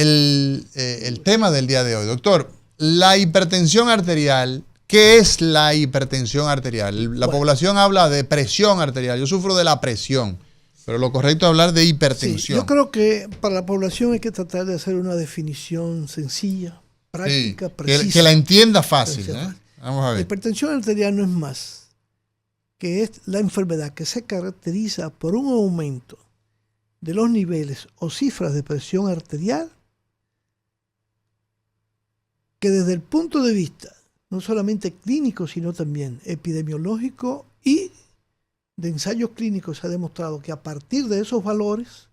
el tema del día de hoy. Doctor, la hipertensión arterial, ¿qué es la hipertensión arterial? La población habla de presión arterial. Yo sufro de la presión, pero lo correcto es hablar de hipertensión. Sí, yo creo que para la población hay que tratar de hacer una definición sencilla, práctica, precisa. Que la entienda fácil. Vamos a ver. La hipertensión arterial no es más que es la enfermedad que se caracteriza por un aumento de los niveles o cifras de presión arterial que desde el punto de vista no solamente clínico, sino también epidemiológico y de ensayos clínicos se ha demostrado que a partir de esos valores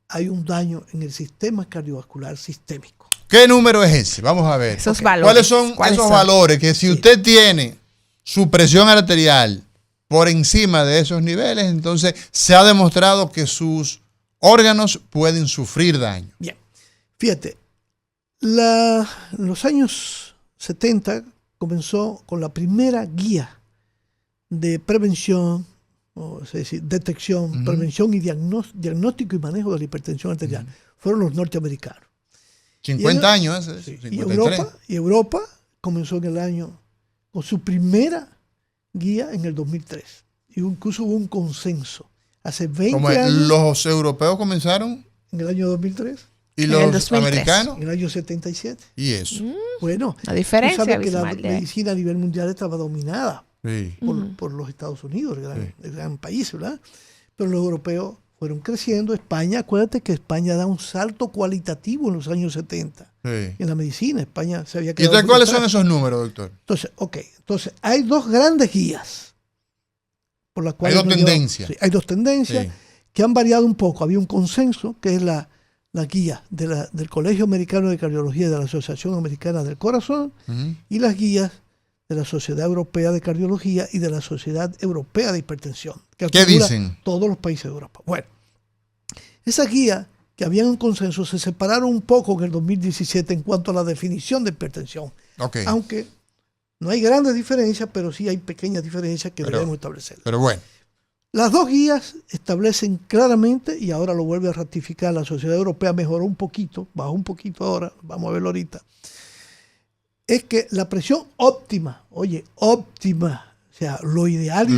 hay un daño en el sistema cardiovascular sistémico. ¿Qué número es ese? Vamos a ver. Esos valores. ¿Cuáles son esos valores que si usted tiene su presión arterial por encima de esos niveles, entonces se ha demostrado que sus órganos pueden sufrir daño? Bien, fíjate, en los años 70 comenzó con la primera guía de prevención, es decir, detección, prevención y diagnóstico y manejo de la hipertensión arterial. Fueron los norteamericanos. 50 años, sí, 53. Y Europa comenzó en el año con su primera guía en el 2003. Y incluso hubo un consenso. Hace 20 años. Los europeos comenzaron en el año 2003. ¿Y los americanos? En el año 77. ¿Y eso? Bueno, la diferencia tú sabes que la medicina a nivel mundial estaba dominada por los Estados Unidos, el gran país, ¿verdad? Pero los europeos fueron creciendo. España, acuérdate que España da un salto cualitativo en los años 70. En la medicina, España se había quedado. ¿Y entonces cuáles son esos números, doctor? Entonces, hay dos grandes guías. Por las cuales hay dos tendencias. Hay dos tendencias que han variado un poco. Había un consenso, que es la guía del Colegio Americano de Cardiología y de la Asociación Americana del Corazón, y las guías de la Sociedad Europea de Cardiología y de la Sociedad Europea de Hipertensión. ¿Qué dicen? Todos los países de Europa. Bueno, esas guías que habían un consenso se separaron un poco en el 2017 en cuanto a la definición de hipertensión. Aunque no hay grandes diferencias, pero sí hay pequeñas diferencias que debemos establecer. Pero bueno. Las dos guías establecen claramente, y ahora lo vuelve a ratificar, la Sociedad Europea mejoró un poquito, bajó un poquito ahora, vamos a verlo ahorita, es que la presión óptima, óptima, o sea, lo ideal,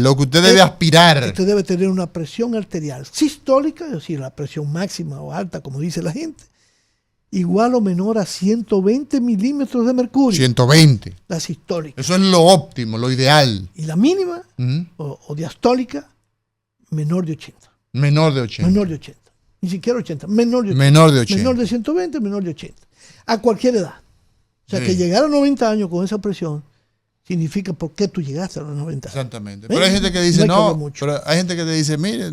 lo que usted debe aspirar. Usted debe tener una presión arterial sistólica, es decir, la presión máxima o alta, como dice la gente, igual o menor a 120 milímetros de mercurio. 120. La sistólica. Eso es lo óptimo, lo ideal. Y la mínima o diastólica, menor de 80. Menor de 80. Menor de 80. Ni siquiera 80. Menor de 80. Menor de 80. Menor de 120, menor de 80. A cualquier edad. O sea, que llegar a 90 años con esa presión significa por qué tú llegaste a los 90 años. Exactamente. Pero hay gente que dice, pero hay gente que te dice, mire,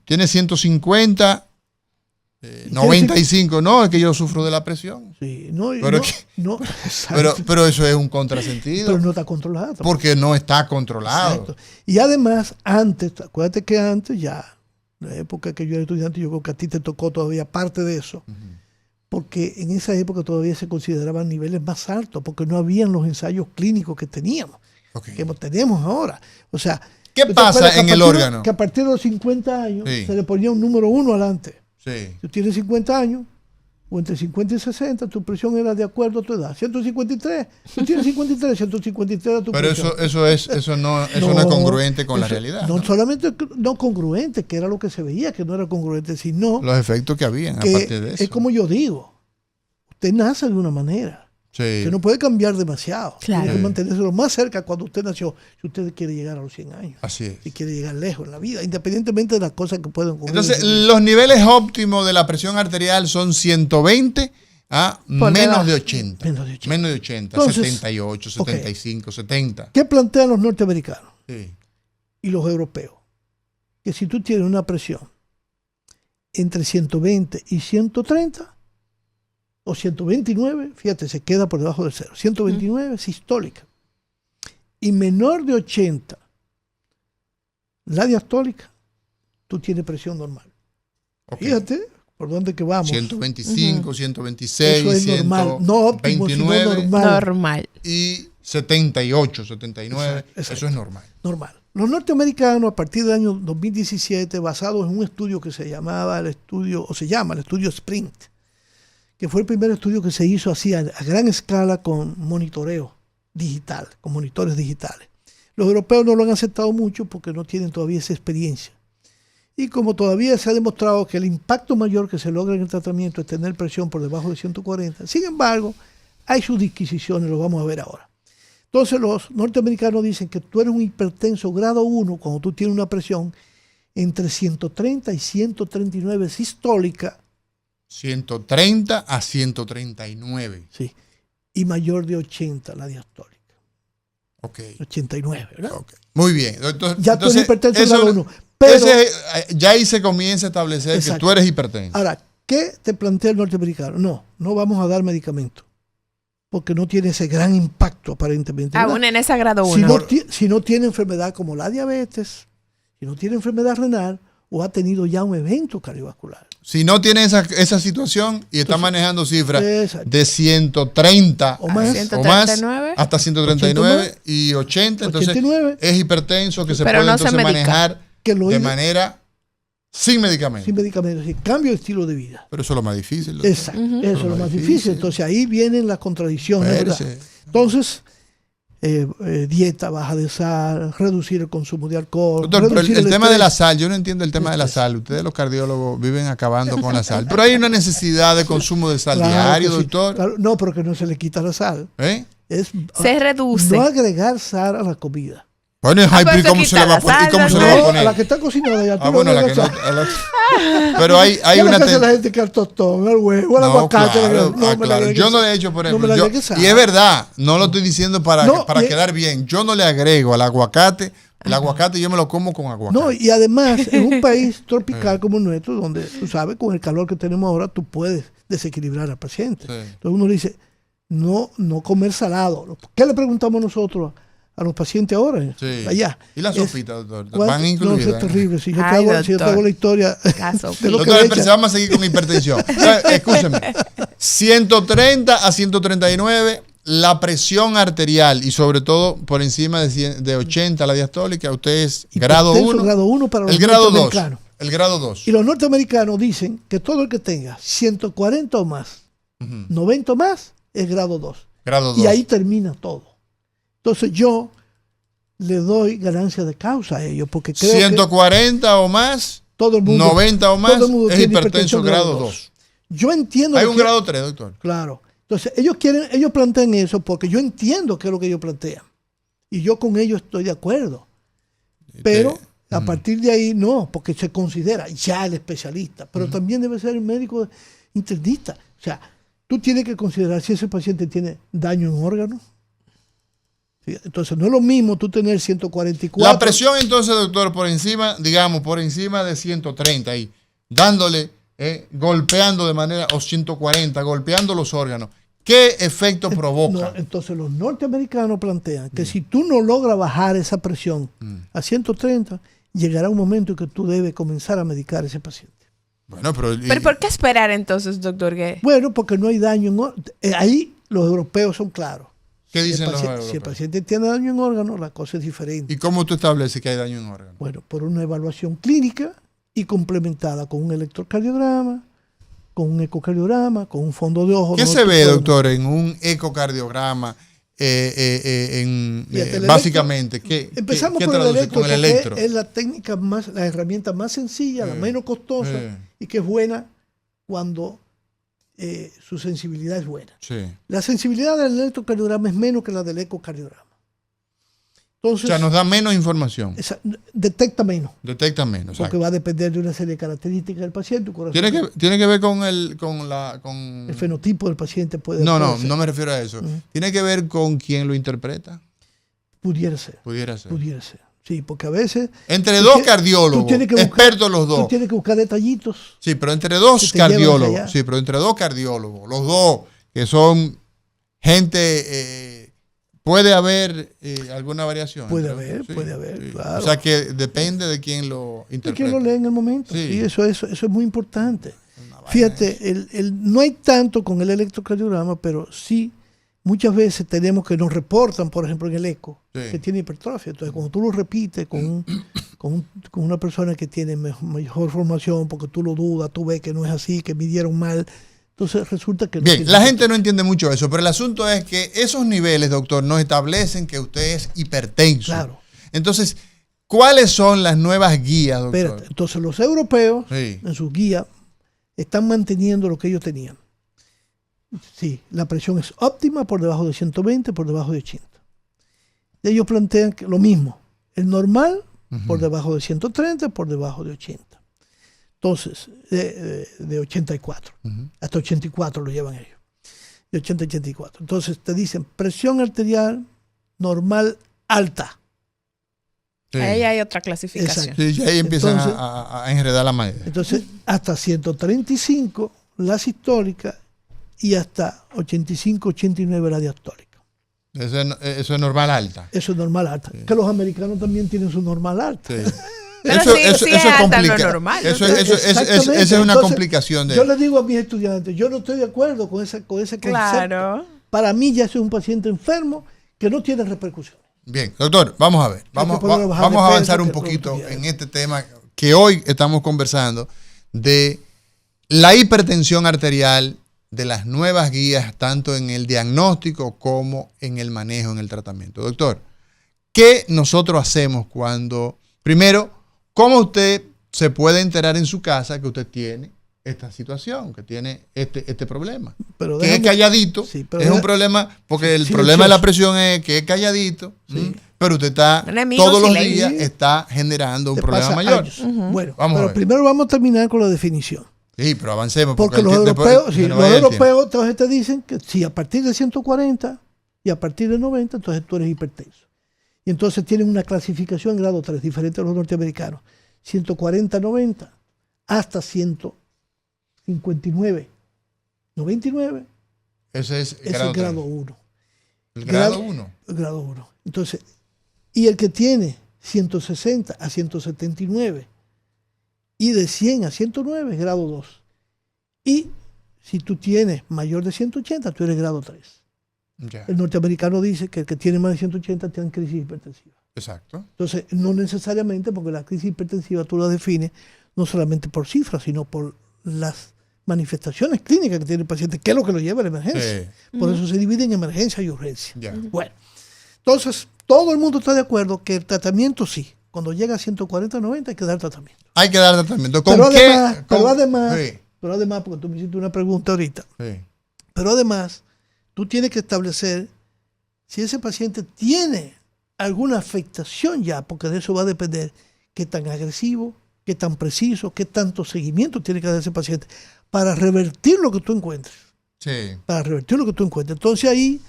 tiene 150, 95, es que yo sufro de la presión. Sí, pero eso es un contrasentido. Pero no está controlado. Porque no está controlado. Exacto. Y además, acuérdate que antes ya, en la época que yo era estudiante, yo creo que a ti te tocó todavía parte de eso. Porque en esa época todavía se consideraban niveles más altos, porque no habían los ensayos clínicos que teníamos, que tenemos ahora. O sea, ¿qué pasa en el órgano? Que a partir de los 50 años se le ponía un número 1 adelante. Si tú tienes 50 años, o entre 50 y 60, tu presión era de acuerdo a tu edad. 153, tú tienes 53, 153 era tu presión. Pero eso no es congruente con la realidad. No solamente no congruente, que era lo que se veía, que no era congruente, sino los efectos que habían aparte de eso. Es como yo digo, usted nace de una manera. Usted no puede cambiar demasiado. Claro. Tiene que mantenerse lo más cerca cuando usted nació, si usted quiere llegar a los 100 años. Así es. Si quiere llegar lejos en la vida, independientemente de las cosas que pueden ocurrir. Entonces, los niveles óptimos de la presión arterial son 120 a menos de 80. Menos de 80, entonces, 78, 75, 70. ¿Qué plantean los norteamericanos y los europeos? Que si tú tienes una presión entre 120 y 130, o 129, fíjate, se queda por debajo del 0. 129 sistólica. Y menor de 80, la diastólica, tú tienes presión normal. Fíjate por dónde que vamos. 125, 126, eso es normal, no óptimo, sino normal. Y 78, 79. Exacto. Eso es normal. Normal. Los norteamericanos, a partir del año 2017, basados en un estudio que se llama el estudio Sprint, que fue el primer estudio que se hizo así a gran escala con monitoreo digital, con monitores digitales. Los europeos no lo han aceptado mucho porque no tienen todavía esa experiencia. Y como todavía se ha demostrado que el impacto mayor que se logra en el tratamiento es tener presión por debajo de 140, sin embargo, hay sus disquisiciones, lo vamos a ver ahora. Entonces los norteamericanos dicen que tú eres un hipertenso grado 1 cuando tú tienes una presión entre 130 y 139 sistólica. 130 a 139. Sí. Y mayor de 80 la diastólica. Ok. 89, ¿verdad? Okay. Muy bien. Entonces, ya tú eres hipertenso grado 1. Pero, ya ahí se comienza a establecer que tú eres hipertenso. Ahora, ¿qué te plantea el norteamericano? No vamos a dar medicamentos. Porque no tiene ese gran impacto aparentemente. Aún en esa grado 1. Si no tiene enfermedad como la diabetes, si no tiene enfermedad renal o ha tenido ya un evento cardiovascular. Si no tiene esa situación y está manejando cifras de 130 o más hasta 139 y 80, entonces 89, es hipertenso que se puede entonces manejar de manera sin medicamentos. Sin medicamentos, sin cambio de estilo de vida. Pero eso es lo más difícil. Exacto, eso es lo más difícil. Entonces ahí vienen las contradicciones, ¿verdad? Entonces, dieta baja de sal, reducir el consumo de alcohol. Doctor, pero el tema de la sal, yo no entiendo el tema de la sal. Ustedes los cardiólogos viven acabando con la sal. Pero hay una necesidad de consumo de sal diario, doctor. Claro, no, porque no se le quita la sal. Se reduce. No agregar sal a la comida. Bueno, ¿y cómo se le va a poner? ¿Cómo se le va a poner? A la que está cocinada ya. Bueno, la que no. Pero hay una. ¿Qué hace la gente que al tostón, al huevo, al aguacate? Claro. Yo no le he hecho, por ejemplo. Y es verdad, no lo estoy diciendo para quedar bien. Yo no le agrego al aguacate. El aguacate yo me lo como con aguacate. No, y además, en un país tropical como el nuestro, donde tú sabes, con el calor que tenemos ahora, tú puedes desequilibrar al paciente. Entonces uno le dice, no comer salado. ¿Qué le preguntamos nosotros a los pacientes ahora? Allá. ¿Y la sopita, doctor? ¿Van incluidas? No, es terrible. Si yo te hago la historia de lo doctor, pero vamos a seguir con hipertensión. Escúcheme. 130 a 139, la presión arterial y sobre todo por encima de 80 la diastólica, usted es grado 1. Grado 1 para los el grado 2. El grado 2. Y los norteamericanos dicen que todo el que tenga 140 o más, 90 o más, es grado 2. Grado 2. Y ahí termina todo. Entonces yo le doy ganancia de causa a ellos porque creo 140 o más, todo el mundo, 90 o más, es hipertenso grado 2. Yo entiendo. Hay un grado 3, doctor. Claro. Entonces ellos plantean eso porque yo entiendo qué es lo que ellos plantean. Y yo con ellos estoy de acuerdo. Pero a partir de ahí no, porque se considera ya el especialista. Pero también debe ser el médico internista. O sea, tú tienes que considerar si ese paciente tiene daño en órganos. Entonces no es lo mismo tú tener 144. La presión entonces, doctor, por encima de 130 y dándole, golpeando de manera, o 140, golpeando los órganos. ¿Qué efecto provoca? No, entonces los norteamericanos plantean que si tú no logras bajar esa presión a 130, llegará un momento en que tú debes comenzar a medicar a ese paciente. Bueno, pero ¿por qué esperar entonces, doctor? Bueno, porque no hay daño ahí los europeos son claros. ¿Qué dicen los europeos? Si el paciente tiene daño en órganos, la cosa es diferente. ¿Y cómo tú estableces que hay daño en órganos? Bueno, por una evaluación clínica y complementada con un electrocardiograma, con un ecocardiograma, con un fondo de ojo. ¿Qué se ve, doctor, en un ecocardiograma? Básicamente, empezamos ¿qué por el electro, con el electro? Es la técnica la herramienta más sencilla, la menos costosa y que es buena cuando su sensibilidad es buena. La sensibilidad del electrocardiograma es menos que la del ecocardiograma. Entonces, o sea, nos da menos información. Detecta menos. Porque va a depender de una serie de características del paciente. ¿Tiene que ver con el fenotipo del paciente? No me refiero a eso. ¿Tiene que ver con quién lo interpreta? Pudiera ser. Sí, porque a veces... Entre dos cardiólogos, expertos los dos. Tú tienes que buscar detallitos. Sí, pero entre dos cardiólogos. Los dos que son gente... ¿Puede haber alguna variación? Puede haber, claro. O sea que depende de quién lo interprete. De quién lo lee en el momento. Sí, eso es muy importante. Fíjate, no hay tanto con el electrocardiograma, pero sí muchas veces tenemos que nos reportan, por ejemplo, en el eco, que tiene hipertrofia. Entonces, cuando tú lo repites con una persona que tiene mejor formación, porque tú lo dudas, tú ves que no es así, que midieron mal, entonces resulta que... Bien, la gente no entiende mucho eso, pero el asunto es que esos niveles, doctor, nos establecen que usted es hipertenso. Claro. Entonces, ¿cuáles son las nuevas guías, doctor? Espérate, entonces los europeos, en sus guías, están manteniendo lo que ellos tenían. Sí, la presión es óptima por debajo de 120, por debajo de 80. Ellos plantean que lo mismo, el normal por debajo de 130, por debajo de 80. Entonces, de 84. Hasta 84 lo llevan ellos. De 80 a 84. Entonces te dicen presión arterial normal alta. Sí. Ahí hay otra clasificación. Sí, ahí empiezan a enredar la madera. Entonces, hasta 135 la sistólica y hasta 85, 89 la diastólica. Eso es normal alta. Eso es normal alta. Sí. Que los americanos también tienen su normal alta. Sí. Pero eso es complicado. Normal. Esa es una complicación. Yo le digo a mis estudiantes, yo no estoy de acuerdo con ese concepto. Claro. Para mí ya es un paciente enfermo que no tiene repercusiones. Bien, doctor, vamos a ver. Vamos a avanzar un poquito en este tema que hoy estamos conversando de la hipertensión arterial, de las nuevas guías, tanto en el diagnóstico como en el manejo, en el tratamiento. Doctor, ¿qué nosotros hacemos cuando, primero, cómo usted se puede enterar en su casa que usted tiene esta situación, que tiene este problema? Pero que es calladito, sí, es un problema, porque el problema de la presión es que es calladito, pero usted está todos los días está generando un problema mayor. Bueno, pero primero vamos a terminar con la definición. Sí, pero avancemos. Porque los europeos, entonces te dicen que si a partir de 140 y a partir de 90, entonces tú eres hipertenso. Y entonces tienen una clasificación en grado 3, diferente a los norteamericanos. 140-90 hasta 159. 99. Ese es grado 1. ¿El grado 1? El grado 1. Entonces, y el que tiene 160 a 179 y de 100 a 109 es grado 2. Y si tú tienes mayor de 180, tú eres grado 3. Yeah. El norteamericano dice que el que tiene más de 180 tiene crisis hipertensiva. Exacto. Entonces, no necesariamente, porque la crisis hipertensiva tú la defines no solamente por cifras, sino por las manifestaciones clínicas que tiene el paciente, que es lo que lo lleva a la emergencia. Sí. Por eso se divide en emergencia y urgencia. Yeah. Bueno, entonces, todo el mundo está de acuerdo que el tratamiento sí. Cuando llega a 140-90 hay que dar tratamiento. Hay que dar tratamiento. Pero además, porque tú me hiciste una pregunta ahorita, pero además, tú tienes que establecer si ese paciente tiene alguna afectación ya, porque de eso va a depender qué tan agresivo, qué tan preciso, qué tanto seguimiento tiene que dar ese paciente para revertir lo que tú encuentres. Sí. Para revertir lo que tú encuentres. Entonces ahí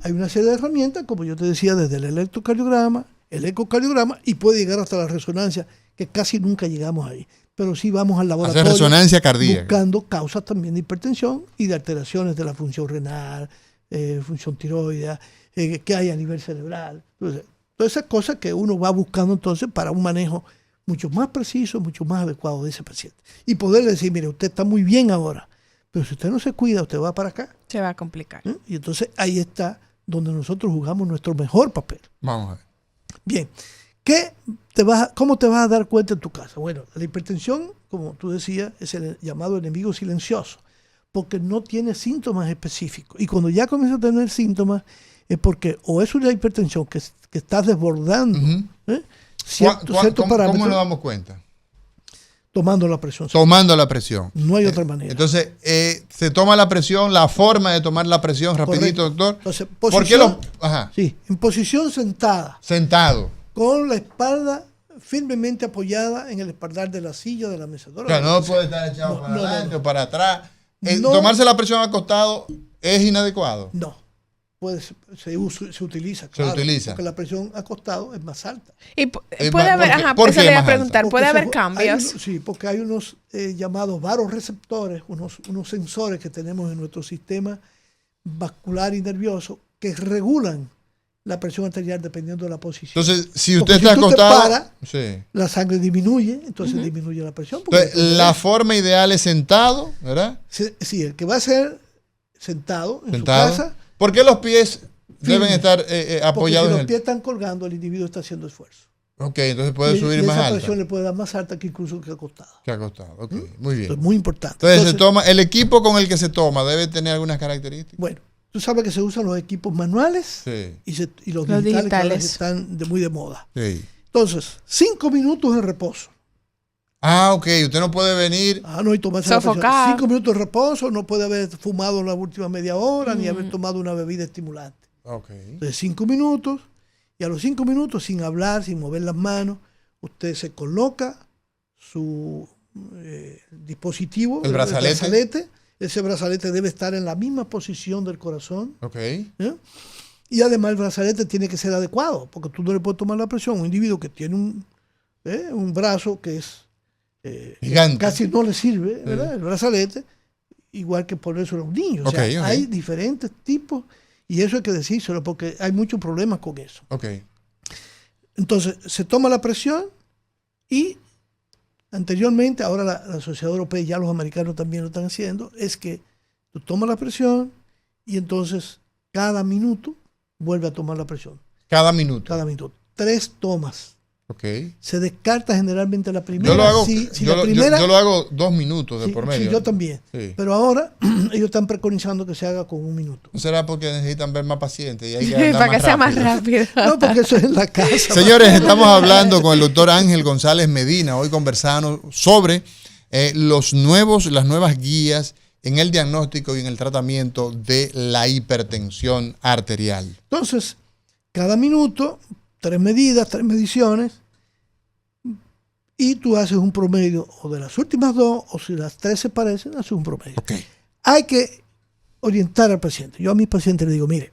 hay una serie de herramientas, como yo te decía, desde el electrocardiograma, el ecocardiograma, y puede llegar hasta la resonancia, que casi nunca llegamos ahí. Pero sí vamos al laboratorio. Hacer resonancia cardíaca. Buscando causas también de hipertensión y de alteraciones de la función renal, función tiroidea, que hay a nivel cerebral. Entonces, todas esas cosas que uno va buscando entonces para un manejo mucho más preciso, mucho más adecuado de ese paciente. Y poder decir, mire, usted está muy bien ahora, pero si usted no se cuida, usted va para acá. Se va a complicar. Y entonces ahí está donde nosotros jugamos nuestro mejor papel. Vamos a ver. Bien, ¿cómo te vas a dar cuenta en tu casa? Bueno, la hipertensión, como tú decías, es el llamado enemigo silencioso, porque no tiene síntomas específicos. Y cuando ya comienza a tener síntomas, es porque o es una hipertensión que está desbordando cierto parámetro. ¿Cómo nos damos cuenta? Tomando la presión. Tomando la presión. No hay otra manera. Entonces, se toma la presión, la forma de tomar la presión, rapidito, doctor. Entonces, ¿por qué Sí, en posición sentada. Sentado. Con la espalda firmemente apoyada en el espaldar de la silla, de la mecedora. Claro, no puede estar echado para adelante o para atrás. Tomarse la presión acostado es inadecuado. No. Se utiliza, claro, se utiliza. Porque la presión acostado es más alta. Y puede haber, eso le iba a preguntar, ¿puede haber cambios? Sí, porque hay unos llamados varoreceptores, unos sensores que tenemos en nuestro sistema vascular y nervioso que regulan la presión arterial dependiendo de la posición. Entonces, si usted está acostado, la sangre disminuye, entonces disminuye la presión. Entonces, la forma ideal es sentado, ¿verdad? Sí, el que va a ser sentado en su casa, ¿Por qué los pies deben estar apoyados? Si los pies están colgando, el individuo está haciendo esfuerzo. Ok, entonces puede subir más alta. Esa presión le puede dar más alta que incluso que acostado. Que acostado, ok, muy bien. Eso es muy importante. Entonces, el equipo con el que se toma debe tener algunas características. Bueno, tú sabes que se usan los equipos manuales y los digitales que ahora están muy de moda. Sí. Entonces, 5 minutos de reposo. Ah, ok, usted no puede venir. No, y tomarse sofocar. 5 minutos de reposo, no puede haber fumado en la última media hora, ni haber tomado una bebida estimulante. Okay. Entonces, 5 minutos, y a los 5 minutos, sin hablar, sin mover las manos, usted se coloca su dispositivo, el brazalete. Ese brazalete debe estar en la misma posición del corazón. Okay. Y además el brazalete tiene que ser adecuado, porque tú no le puedes tomar la presión a un individuo que tiene un brazo que es gigante, casi no le sirve, ¿verdad? El brazalete, igual que ponérselo a un niño. O sea, hay diferentes tipos, y eso hay que decírselo, porque hay muchos problemas con eso. Okay. Entonces, se toma la presión y anteriormente, ahora la Sociedad Europea y ya los americanos también lo están haciendo, es que tú tomas la presión y entonces cada minuto vuelve a tomar la presión. Cada minuto. 3 tomas. Okay. Se descarta generalmente la primera. Yo lo hago 2 minutos de por medio. Sí, yo también. Sí. Pero ahora ellos están preconizando que se haga con 1 minuto. ¿No será porque necesitan ver más pacientes? Y hay que para que sea más rápido. No, porque eso es en la casa. Señores, estamos hablando con el doctor Ángel González Medina, hoy conversando sobre las nuevas guías en el diagnóstico y en el tratamiento de la hipertensión arterial. Entonces, cada minuto, 3 mediciones, y tú haces un promedio o de las últimas 2, o si las 3 se parecen, haces un promedio. Okay. Hay que orientar al paciente. Yo a mis pacientes les digo, mire,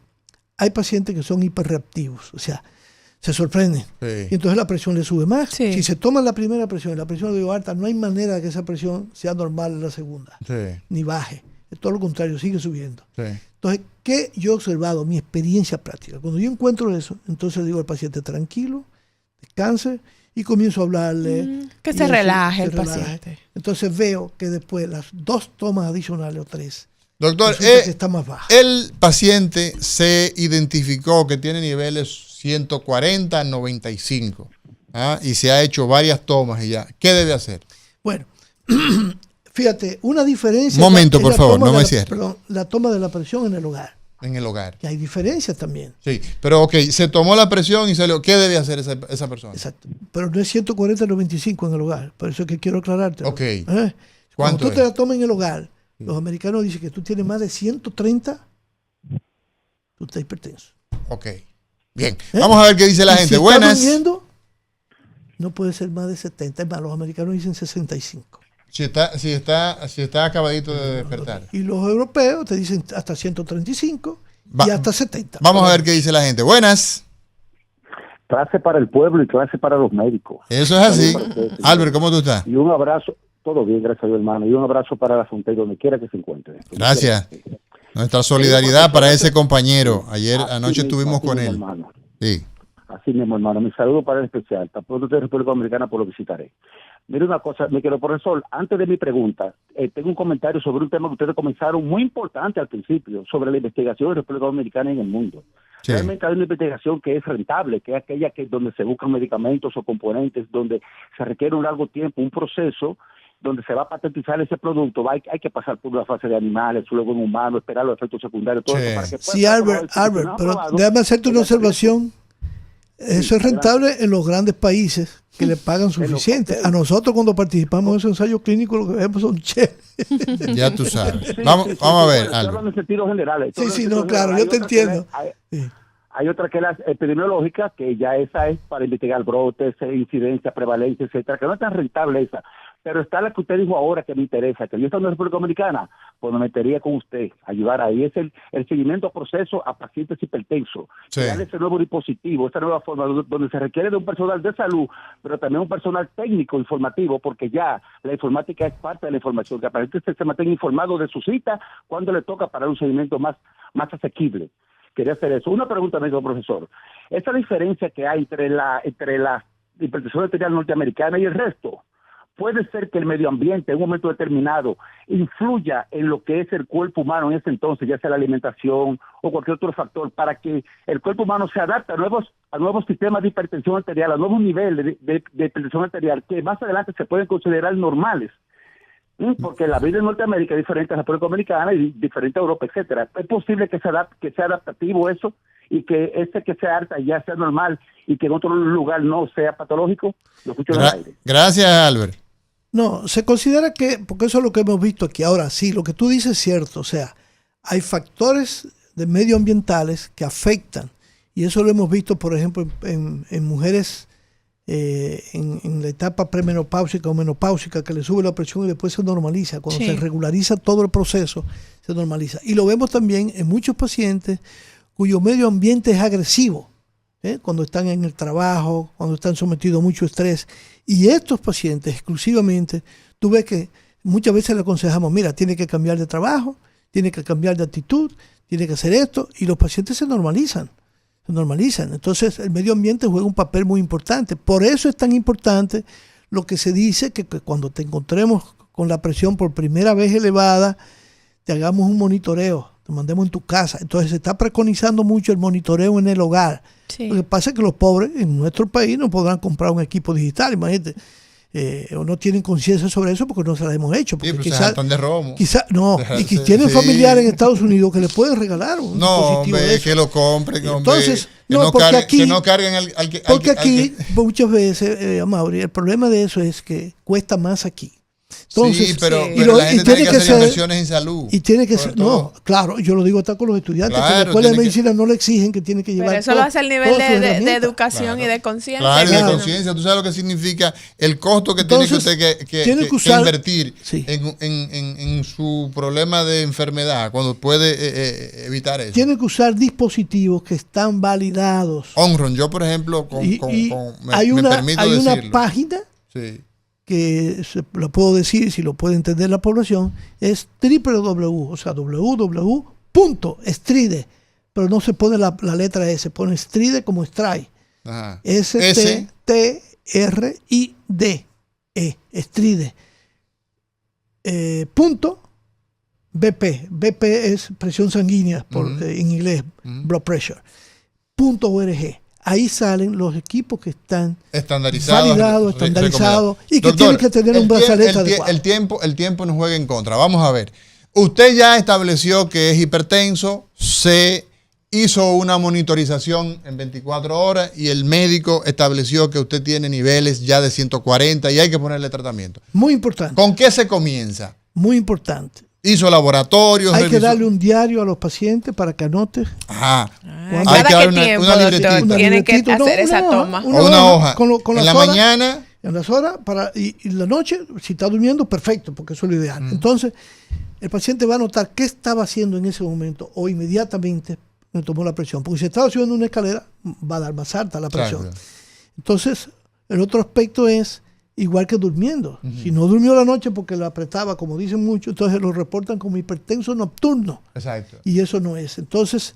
hay pacientes que son hiperreactivos, o sea, se sorprenden. Sí. Y entonces la presión le sube más. Sí. Si se toma la primera presión y la presión le dio alta, no hay manera de que esa presión sea normal en la segunda, ni baje. Es todo lo contrario, sigue subiendo. Sí. Entonces, ¿qué yo he observado? Mi experiencia práctica. Cuando yo encuentro eso, entonces le digo al paciente, tranquilo, descanse, y comienzo a hablarle. Que se relaje el paciente. Entonces veo que después las 2 tomas adicionales o 3, doctor, que está más baja. El paciente se identificó que tiene niveles 140, 95, y se ha hecho varias tomas y ya. ¿Qué debe hacer? Bueno, fíjate, una diferencia. Momento, por favor, no me cierre. Perdón, la toma de la presión en el hogar. En el hogar. Que hay diferencias también. Sí, pero ok, se tomó la presión y ¿qué debe hacer esa persona? Exacto. Pero no es 140-95 en el hogar. Por eso es que quiero aclararte. Ok. Cuando tú te la tomas en el hogar, los americanos dicen que tú tienes más de 130, tú estás hipertenso. Ok. Bien. Vamos a ver qué dice la gente. Si Buenas. Estás durmiendo, no puede ser más de 70. Es más, los americanos dicen 65. Si está acabadito de despertar. Y los europeos te dicen hasta 135 y hasta 70. Vamos a ver qué dice la gente. Buenas. Clase para el pueblo y clase para los médicos. Eso es así. Albert, ¿cómo tú estás? Y un abrazo, todo bien, gracias a Dios, hermano. Y un abrazo para la frontera, donde quiera que se encuentre. Gracias. Nuestra solidaridad para ese compañero. Anoche estuvimos con él. Hermano. Sí. Así mismo, hermano. Mi saludo para el especial. Tampoco de República Dominicana, por lo visitaré. Mire una cosa, mi querido profesor, antes de mi pregunta, tengo un comentario sobre un tema que ustedes comenzaron muy importante al principio, sobre la investigación de la República Dominicana en el mundo. Sí. Realmente hay una investigación que es rentable, que es aquella donde se buscan medicamentos o componentes, donde se requiere un largo tiempo, un proceso, donde se va a patentizar ese producto. Hay que pasar por una fase de animales, luego en humanos, esperar los efectos secundarios, todo eso para que sí, Albert, pero déjame hacerte una observación. Eso es rentable en los grandes países que le pagan suficiente. A nosotros cuando participamos en esos ensayos clínicos lo que vemos son cheques. Ya tú sabes. Vamos a ver. En sentido general. Sí, no, claro, yo te entiendo. Hay otra que es la epidemiológica, que ya esa es para investigar brotes, incidencia, prevalencia, etcétera, que no es tan rentable esa. Pero está la que usted dijo ahora que me interesa, que yo estoy en la República Dominicana, pues me metería con usted, ayudar ahí. Es el seguimiento a proceso a pacientes hipertensos. Sí. Darle ese nuevo dispositivo, esta nueva forma, donde se requiere de un personal de salud, pero también un personal técnico informativo, porque ya la informática es parte de la información, que para que usted se mantenga informado de su cita, cuando le toca para un seguimiento más asequible. Quería hacer eso. Una pregunta, amigo profesor. Esa diferencia que hay entre la hipertensión arterial norteamericana y el resto, Puede ser que el medio ambiente en un momento determinado influya en lo que es el cuerpo humano en ese entonces, ya sea la alimentación o cualquier otro factor, para que el cuerpo humano se adapte a nuevos sistemas de hipertensión arterial, a nuevos niveles de hipertensión arterial que más adelante se pueden considerar normales. Porque la vida en Norteamérica es diferente a la República Dominicana y diferente a Europa, etcétera. Es posible que sea adaptativo eso y que que sea alta ya sea normal y que en otro lugar no sea patológico. Lo escucho en el aire. Gracias, Albert. No, se considera que, porque eso es lo que hemos visto aquí. Ahora, sí, lo que tú dices es cierto. O sea, hay factores medioambientales que afectan. Y eso lo hemos visto, por ejemplo, en mujeres en la etapa premenopáusica o menopáusica, que le sube la presión y después se normaliza. Cuando se regulariza todo el proceso, se normaliza. Y lo vemos también en muchos pacientes cuyo medio ambiente es agresivo. Cuando están en el trabajo, cuando están sometidos a mucho estrés. Y estos pacientes exclusivamente, tú ves que muchas veces le aconsejamos, mira, tiene que cambiar de trabajo, tiene que cambiar de actitud, tiene que hacer esto, y los pacientes se normalizan. Entonces el medio ambiente juega un papel muy importante. Por eso es tan importante lo que se dice, que cuando te encontremos con la presión por primera vez elevada, te hagamos un monitoreo, te mandemos en tu casa. Entonces se está preconizando mucho el monitoreo en el hogar. Sí. Lo que pasa es que los pobres en nuestro país no podrán comprar un equipo digital, imagínate, o no tienen conciencia sobre eso porque no se la hemos hecho. Porque quizás están de romo. Y que tienen familiares en Estados Unidos que le pueden regalar un dispositivo de eso. Que lo compren. Entonces, que no carguen porque aquí muchas veces, Amaury, el problema de eso es que cuesta más aquí. Entonces, pero la gente tiene que hacer inversiones en salud. Y tiene que ser, claro, yo lo digo hasta con los estudiantes, que en la escuela de medicina no le exigen que tiene que llevar. Pero eso lo hace el nivel de educación y de conciencia. Claro, de conciencia. Tú sabes lo que significa el costo que tiene usted que invertir en su problema de enfermedad cuando puede evitar eso. Tiene que usar dispositivos que están validados. Onron, yo por ejemplo, hay una página. Sí. Que lo puedo decir, si lo puede entender la población, es www.stride, pero no se pone la letra S, pone Stride como Stride. S-T-R-I-D-E, Stride. BP. BP es presión sanguínea en inglés, blood pressure. .org. Ahí salen los equipos que están validados, estandarizados y que tienen que tener un brazalete adecuado. El tiempo nos juega en contra. Vamos a ver. Usted ya estableció que es hipertenso, se hizo una monitorización en 24 horas y el médico estableció que usted tiene niveles ya de 140 y hay que ponerle tratamiento. Muy importante. ¿Con qué se comienza? Muy importante. Hizo laboratorios. Hay que darle un diario a los pacientes para que anote. Ajá. Hay que darle una libretita. Tiene que hacer esa toma. O una hoja. Con en la horas, mañana. En las horas y la noche, si está durmiendo, perfecto, porque eso es lo ideal. Entonces, el paciente va a notar qué estaba haciendo en ese momento o inmediatamente me tomó la presión. Porque si estaba subiendo una escalera, va a dar más alta la presión. Claro. Entonces, el otro aspecto es igual que durmiendo. Si no durmió la noche porque la apretaba, como dicen muchos, entonces lo reportan como hipertenso nocturno. Exacto. Y eso no es. Entonces,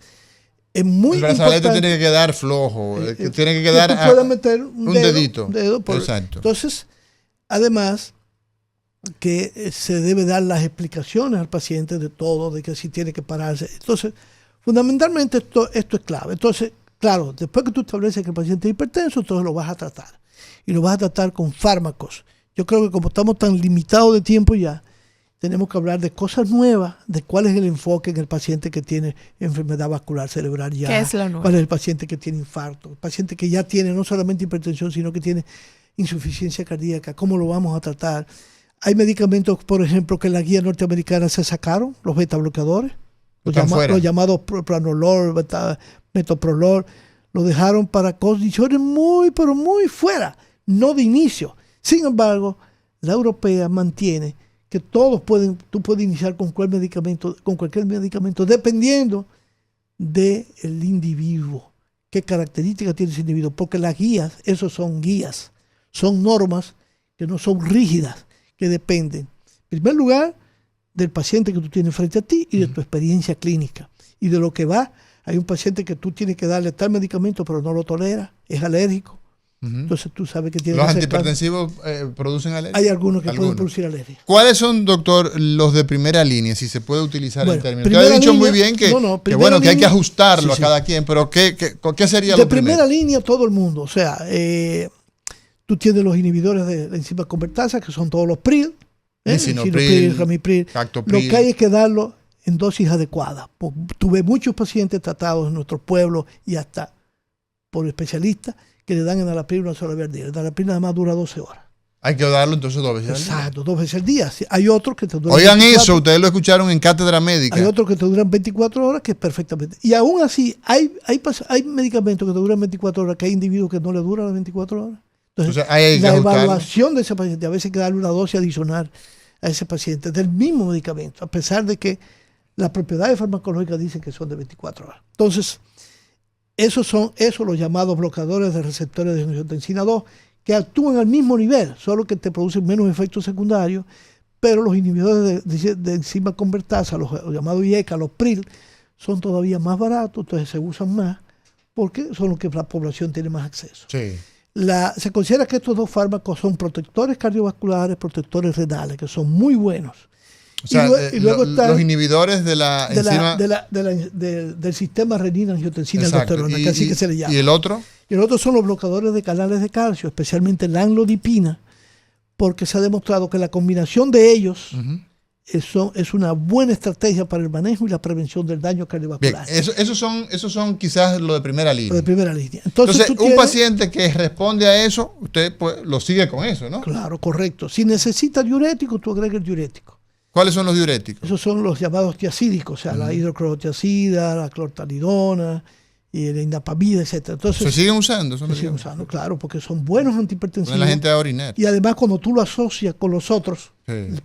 es muy importante. El brazalete tiene que quedar flojo. Tiene que quedar. Que pueda meter un dedito. Exacto. Entonces, además, que se debe dar las explicaciones al paciente de todo, de que si tiene que pararse. Entonces, fundamentalmente esto es clave. Entonces, claro, después que tú estableces que el paciente es hipertenso, entonces lo vas a tratar. Y lo vas a tratar con fármacos. Yo creo que como estamos tan limitados de tiempo ya, tenemos que hablar de cosas nuevas, de cuál es el enfoque en el paciente que tiene enfermedad vascular cerebral ya. ¿Qué es lo nuevo? ¿Cuál es el paciente que tiene infarto? El paciente que ya tiene no solamente hipertensión, sino que tiene insuficiencia cardíaca. ¿Cómo lo vamos a tratar? Hay medicamentos, por ejemplo, que en la guía norteamericana se sacaron, los beta-bloqueadores, los llamados pranolol, metoprolol, lo dejaron para condiciones muy, pero muy fuera, no de inicio. Sin embargo, la europea mantiene que tú puedes iniciar con cualquier medicamento, dependiendo del individuo. ¿Qué características tiene ese individuo? Porque las guías, esos son guías, son normas que no son rígidas, que dependen, en primer lugar, del paciente que tú tienes frente a ti y de tu experiencia clínica. Y de lo que va, hay un paciente que tú tienes que darle tal medicamento, pero no lo tolera, es alérgico. Entonces tú sabes que tiene ¿Los que ser antihipertensivos producen alergia? Hay algunos que pueden producir alergia. ¿Cuáles son, doctor, los de primera línea, si se puede utilizar el término? Usted ha dicho muy bien que hay que ajustarlo a cada quien, pero ¿qué sería lo primero? De primera línea todo el mundo. O sea, tú tienes los inhibidores de la enzima convertasa, que son todos los PRIL, lisinopril, ramipril. Lo que hay es que darlo en dosis adecuadas. Tuve muchos pacientes tratados en nuestro pueblo y hasta por especialistas que le dan enalapril una sola vez al día. El enalapril nada más dura 12 horas. Hay que darlo entonces 2 veces al día. Exacto, 2 veces al día. Hay otros que te duran Oigan 24, eso, ustedes lo escucharon en Cátedra Médica. Hay otros que te duran 24 horas, que es perfectamente. Y aún así, hay medicamentos que te duran 24 horas, que hay individuos que no le duran las 24 horas. Entonces la evaluación de ese paciente, a veces hay que darle una dosis adicional a ese paciente del mismo medicamento, a pesar de que las propiedades farmacológicas dicen que son de 24 horas. Entonces, esos son los llamados bloqueadores de receptores de angiotensina 2, que actúan al mismo nivel, solo que te producen menos efectos secundarios, pero los inhibidores de enzima convertasa, los llamados IECA, los PRIL, son todavía más baratos, entonces se usan más, porque son los que la población tiene más acceso. Sí. Se considera que estos 2 fármacos son protectores cardiovasculares, protectores renales, que son muy buenos. O sea, luego están los inhibidores de la enzima del sistema renina-angiotensina-aldosterona, que así que se le llama. ¿Y el otro? Y el otro son los bloqueadores de canales de calcio, especialmente la amlodipina, porque se ha demostrado que la combinación de ellos es una buena estrategia para el manejo y la prevención del daño cardiovascular. Bien, esos son quizás lo de primera línea. Lo de primera línea. Entonces un paciente que responde a eso, usted pues lo sigue con eso, ¿no? Claro, correcto. Si necesita diurético, tú agregas el diurético. ¿Cuáles son los diuréticos? Esos son los llamados tiacídicos, o sea, la hidroclorotiazida, la clortalidona, y la indapamida, etc. Entonces, ¿se siguen usando? Se siguen usando, claro, porque son buenos antihipertensivos. La gente va a orinar. Y además, cuando tú lo asocias con los otros,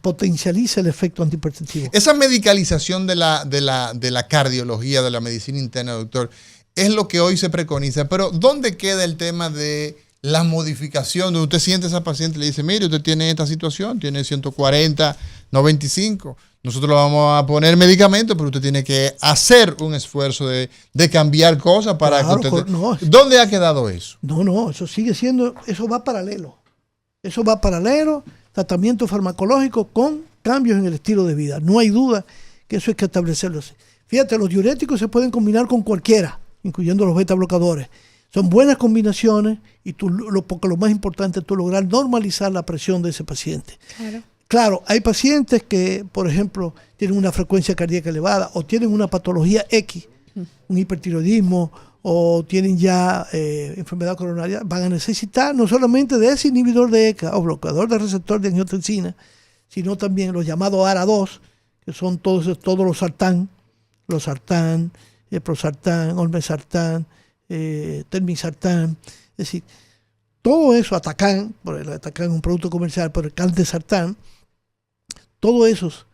potencializa el efecto antihipertensivo. Esa medicalización de la cardiología, de la medicina interna, doctor, es lo que hoy se preconiza. Pero ¿dónde queda el tema de la modificación? Donde usted siente a esa paciente y le dice, mire, usted tiene esta situación, tiene 140, 95. Nosotros le vamos a poner medicamentos, pero usted tiene que hacer un esfuerzo de cambiar cosas para que usted... ¿Dónde ha quedado eso? No, eso sigue siendo, eso va paralelo. Eso va paralelo, tratamiento farmacológico con cambios en el estilo de vida. No hay duda que eso hay que establecerlo así. Fíjate, los diuréticos se pueden combinar con cualquiera, incluyendo los beta bloqueadores. Son buenas combinaciones y porque lo más importante es tú lograr normalizar la presión de ese paciente. Claro, hay pacientes que, por ejemplo, tienen una frecuencia cardíaca elevada o tienen una patología X, un hipertiroidismo o tienen ya enfermedad coronaria, van a necesitar no solamente de ese inhibidor de ECA o bloqueador de receptor de angiotensina, sino también los llamados ARA2, que son todos los sartán, prosartán, olmesartán, telmisartán, es decir, todo eso, Atacán, porque el Atacán es un producto comercial, pero el caldesartán, todos esos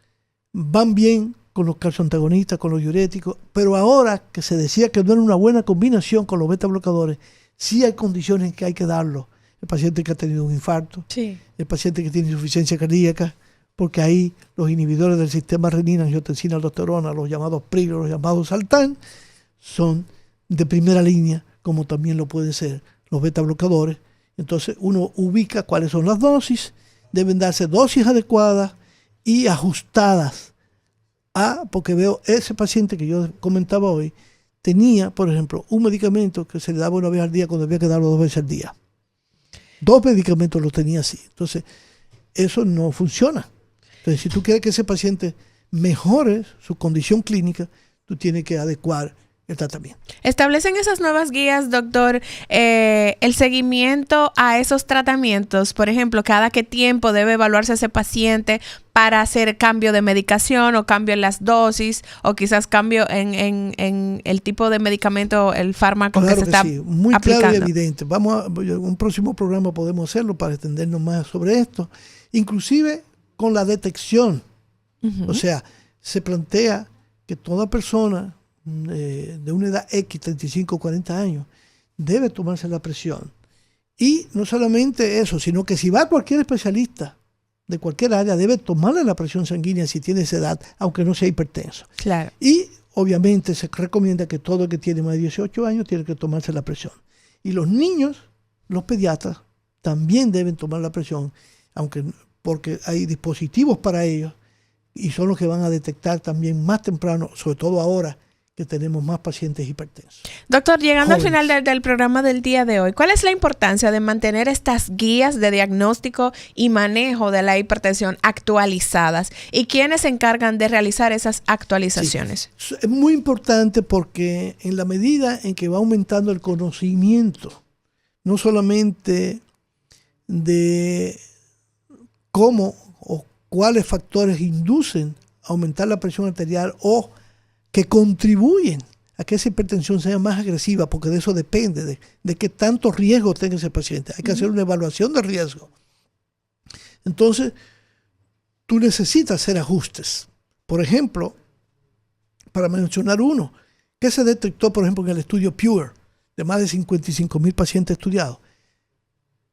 van bien con los calcioantagonistas, con los diuréticos, pero ahora que se decía que no era una buena combinación con los beta bloqueadores, sí hay condiciones en que hay que darlo. El paciente que ha tenido un infarto, el paciente que tiene insuficiencia cardíaca, porque ahí los inhibidores del sistema renina, angiotensina, aldosterona, los llamados PRIL, los llamados sartán, son de primera línea, como también lo pueden ser los beta bloqueadores. Entonces uno ubica cuáles son las dosis, deben darse dosis adecuadas y ajustadas porque veo ese paciente que yo comentaba hoy, tenía, por ejemplo, un medicamento que se le daba una vez al día cuando había que darlo 2 veces al día. 2 medicamentos los tenía así. Entonces, eso no funciona. Entonces, si tú quieres que ese paciente mejore su condición clínica, tú tienes que adecuar el tratamiento. ¿Establecen esas nuevas guías, doctor, el seguimiento a esos tratamientos? Por ejemplo, ¿cada qué tiempo debe evaluarse ese paciente para hacer cambio de medicación o cambio en las dosis o quizás cambio en el tipo de medicamento, el fármaco que se está muy aplicando? Claro y evidente. Un próximo programa podemos hacerlo para extendernos más sobre esto. Inclusive con la detección. O sea, se plantea que toda persona de una edad X, 35 o 40 años, debe tomarse la presión. Y no solamente eso, sino que si va a cualquier especialista de cualquier área, debe tomarle la presión sanguínea si tiene esa edad, aunque no sea hipertenso. Claro. Y obviamente se recomienda que todo el que tiene más de 18 años tiene que tomarse la presión. Y los niños los pediatras también deben tomar la presión, porque hay dispositivos para ellos y son los que van a detectar también más temprano, sobre todo ahora que tenemos más pacientes hipertensos. Doctor, llegando Jóvenes. al final del programa del día de hoy, ¿cuál es la importancia de mantener estas guías de diagnóstico y manejo de la hipertensión actualizadas? ¿Y quiénes se encargan de realizar esas actualizaciones? Sí. Es muy importante porque en la medida en que va aumentando el conocimiento, no solamente de cómo o cuáles factores inducen a aumentar la presión arterial o que contribuyen a que esa hipertensión sea más agresiva, porque de eso depende, de qué tanto riesgo tenga ese paciente. Hay que hacer una evaluación de riesgo. Entonces, tú necesitas hacer ajustes. Por ejemplo, para mencionar uno, que se detectó, por ejemplo, en el estudio PURE, de más de 55,000 pacientes estudiados,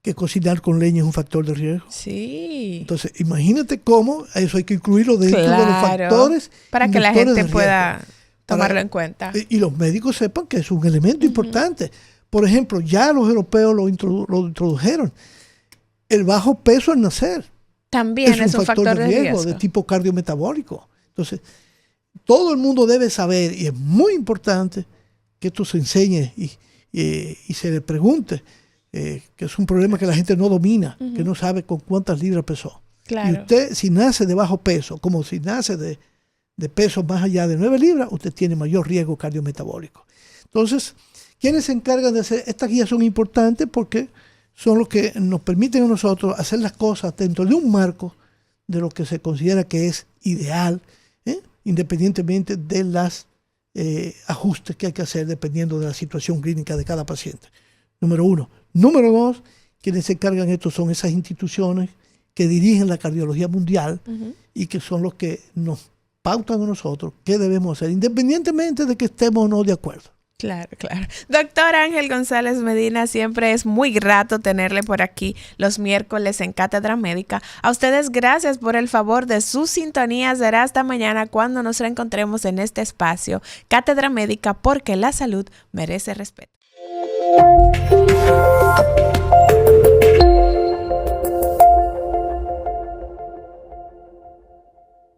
que cocinar con leña es un factor de riesgo. Sí. Entonces, imagínate cómo eso hay que incluirlo dentro de los factores para que la gente pueda tomarlo en cuenta. Y los médicos sepan que es un elemento importante. Por ejemplo, ya los europeos lo introdujeron. El bajo peso al nacer También es un factor de riesgo de tipo cardiometabólico. Entonces, todo el mundo debe saber, y es muy importante que esto se enseñe y se le pregunte, que es un problema que la gente no domina, que no sabe con cuántas libras pesó. Claro. Y usted, si nace de bajo peso, como si nace de peso más allá de 9 libras, usted tiene mayor riesgo cardiometabólico. Entonces, ¿quiénes se encargan de hacer? Estas guías son importantes porque son los que nos permiten a nosotros hacer las cosas dentro de un marco de lo que se considera que es ideal, independientemente de los ajustes que hay que hacer dependiendo de la situación clínica de cada paciente. Número uno. Número dos, quienes se encargan de esto son esas instituciones que dirigen la cardiología mundial y que son los que nos pautan a nosotros qué debemos hacer, independientemente de que estemos o no de acuerdo. Claro, claro. Doctor Ángel González Medina, siempre es muy grato tenerle por aquí los miércoles en Cátedra Médica. A ustedes gracias por el favor de su sintonía. Será hasta mañana cuando nos reencontremos en este espacio, Cátedra Médica, porque la salud merece respeto.